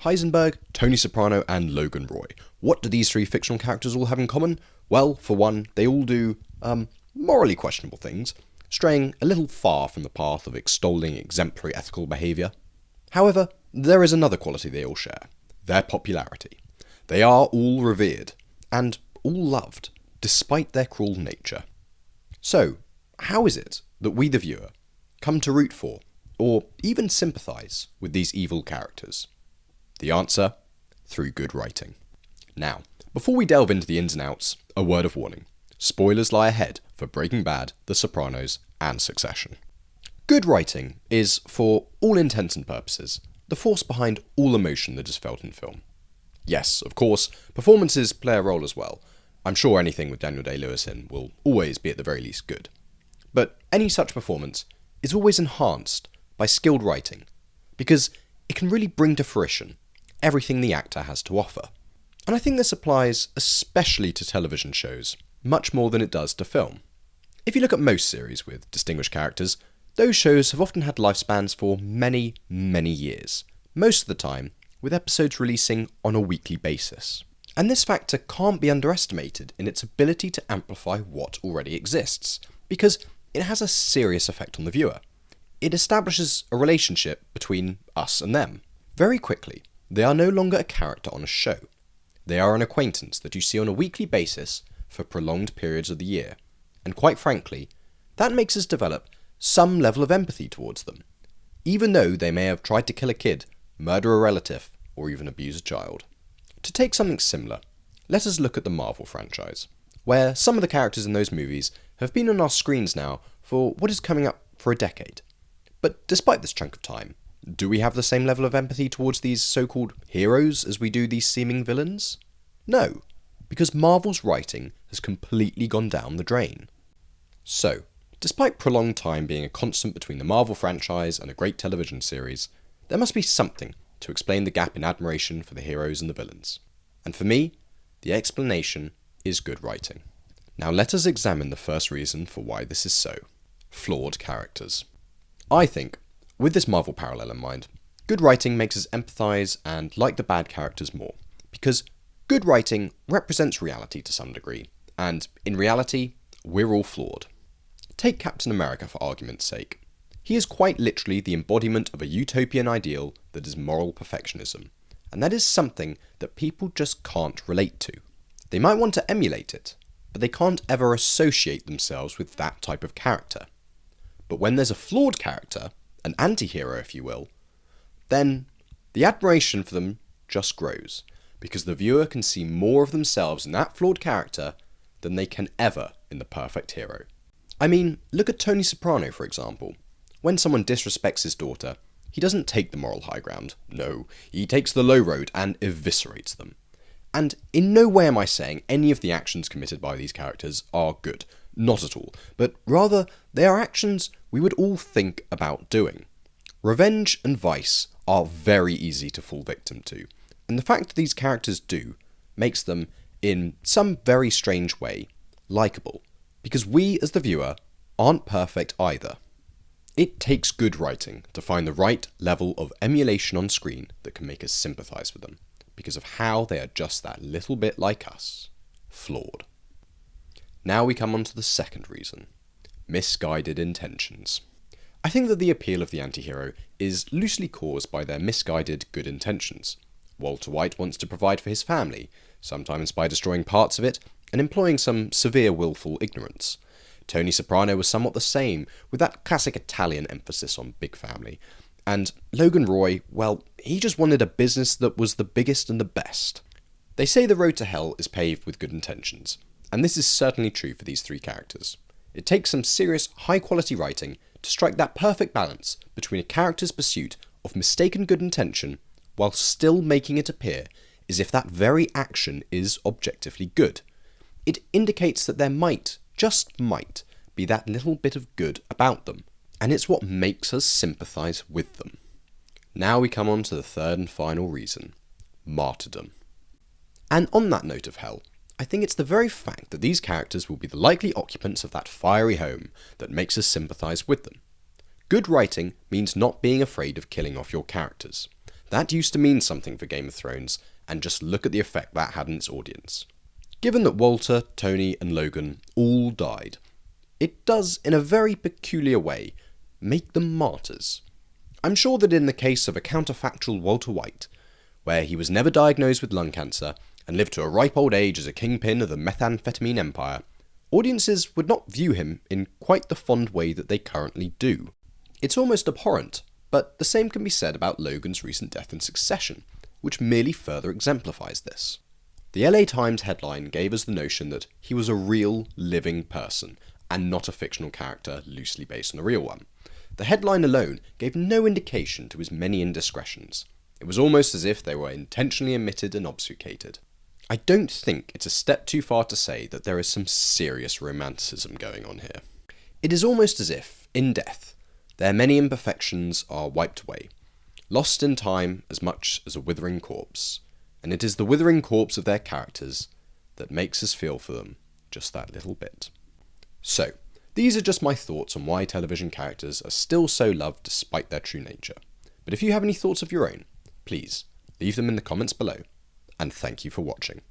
Heisenberg, Tony Soprano, and Logan Roy. What do these three fictional characters all have in common? Well, for one, they all do, morally questionable things, straying a little far from the path of extolling exemplary ethical behaviour. However, there is another quality they all share: their popularity. They are all revered, and all loved, despite their cruel nature. So, how is it that we, the viewer, come to root for, or even sympathise with these evil characters? The answer? Through good writing. Now, before we delve into the ins and outs, a word of warning. Spoilers lie ahead for Breaking Bad, The Sopranos, and Succession. Good writing is, for all intents and purposes, the force behind all emotion that is felt in film. Yes, of course, performances play a role as well. I'm sure anything with Daniel Day-Lewis in will always be at the very least good. But any such performance is always enhanced by skilled writing, because it can really bring to fruition everything the actor has to offer. And I think this applies especially to television shows, much more than it does to film. If you look at most series with distinguished characters, those shows have often had lifespans for many, many years, most of the time with episodes releasing on a weekly basis. And this factor can't be underestimated in its ability to amplify what already exists, because it has a serious effect on the viewer. It establishes a relationship between us and them. Very quickly, they are no longer a character on a show. They are an acquaintance that you see on a weekly basis for prolonged periods of the year, and quite frankly, that makes us develop some level of empathy towards them, even though they may have tried to kill a kid, murder a relative, or even abuse a child. To take something similar, let us look at the Marvel franchise, where some of the characters in those movies have been on our screens now for what is coming up for a decade. But despite this chunk of time, do we have the same level of empathy towards these so-called heroes as we do these seeming villains? No, because Marvel's writing has completely gone down the drain. So, despite prolonged time being a constant between the Marvel franchise and a great television series, there must be something to explain the gap in admiration for the heroes and the villains. And for me, the explanation is good writing. Now let us examine the first reason for why this is so: flawed characters. I think, with this Marvel parallel in mind, good writing makes us empathise and like the bad characters more, because good writing represents reality to some degree, and in reality, we're all flawed. Take Captain America for argument's sake. He is quite literally the embodiment of a utopian ideal that is moral perfectionism, and that is something that people just can't relate to. They might want to emulate it, but they can't ever associate themselves with that type of character. But when there's a flawed character, an anti-hero if you will, then the admiration for them just grows, because the viewer can see more of themselves in that flawed character than they can ever in the perfect hero. I mean, look at Tony Soprano for example. When someone disrespects his daughter, he doesn't take the moral high ground. No, he takes the low road and eviscerates them. And in no way am I saying any of the actions committed by these characters are good. Not at all. But rather, they are actions we would all think about doing. Revenge and vice are very easy to fall victim to. And the fact that these characters do makes them, in some very strange way, likeable. Because we, as the viewer, aren't perfect either. It takes good writing to find the right level of emulation on screen that can make us sympathise with them, because of how they are just that little bit like us, flawed. Now we come on to the second reason: misguided intentions. I think that the appeal of the anti-hero is loosely caused by their misguided good intentions. Walter White wants to provide for his family, sometimes by destroying parts of it and employing some severe willful ignorance. Tony Soprano was somewhat the same, with that classic Italian emphasis on big family. And Logan Roy, well, he just wanted a business that was the biggest and the best. They say the road to hell is paved with good intentions, and this is certainly true for these three characters. It takes some serious, high-quality writing to strike that perfect balance between a character's pursuit of mistaken good intention while still making it appear as if that very action is objectively good. It indicates that there might, just might, be that little bit of good about them, and it's what makes us sympathise with them. Now we come on to the third and final reason: martyrdom. And on that note of hell, I think it's the very fact that these characters will be the likely occupants of that fiery home that makes us sympathise with them. Good writing means not being afraid of killing off your characters. That used to mean something for Game of Thrones, and just look at the effect that had on its audience. Given that Walter, Tony, and Logan all died, it does, in a very peculiar way, make them martyrs. I'm sure that in the case of a counterfactual Walter White, where he was never diagnosed with lung cancer and lived to a ripe old age as a kingpin of the methamphetamine empire, audiences would not view him in quite the fond way that they currently do. It's almost abhorrent, but the same can be said about Logan's recent death in Succession, which merely further exemplifies this. The LA Times headline gave us the notion that he was a real, living person, and not a fictional character loosely based on a real one. The headline alone gave no indication to his many indiscretions. It was almost as if they were intentionally omitted and obfuscated. I don't think it's a step too far to say that there is some serious romanticism going on here. It is almost as if, in death, their many imperfections are wiped away, lost in time as much as a withering corpse, and it is the withering corpse of their characters that makes us feel for them just that little bit. So, these are just my thoughts on why television characters are still so loved despite their true nature. But if you have any thoughts of your own, please leave them in the comments below, and thank you for watching.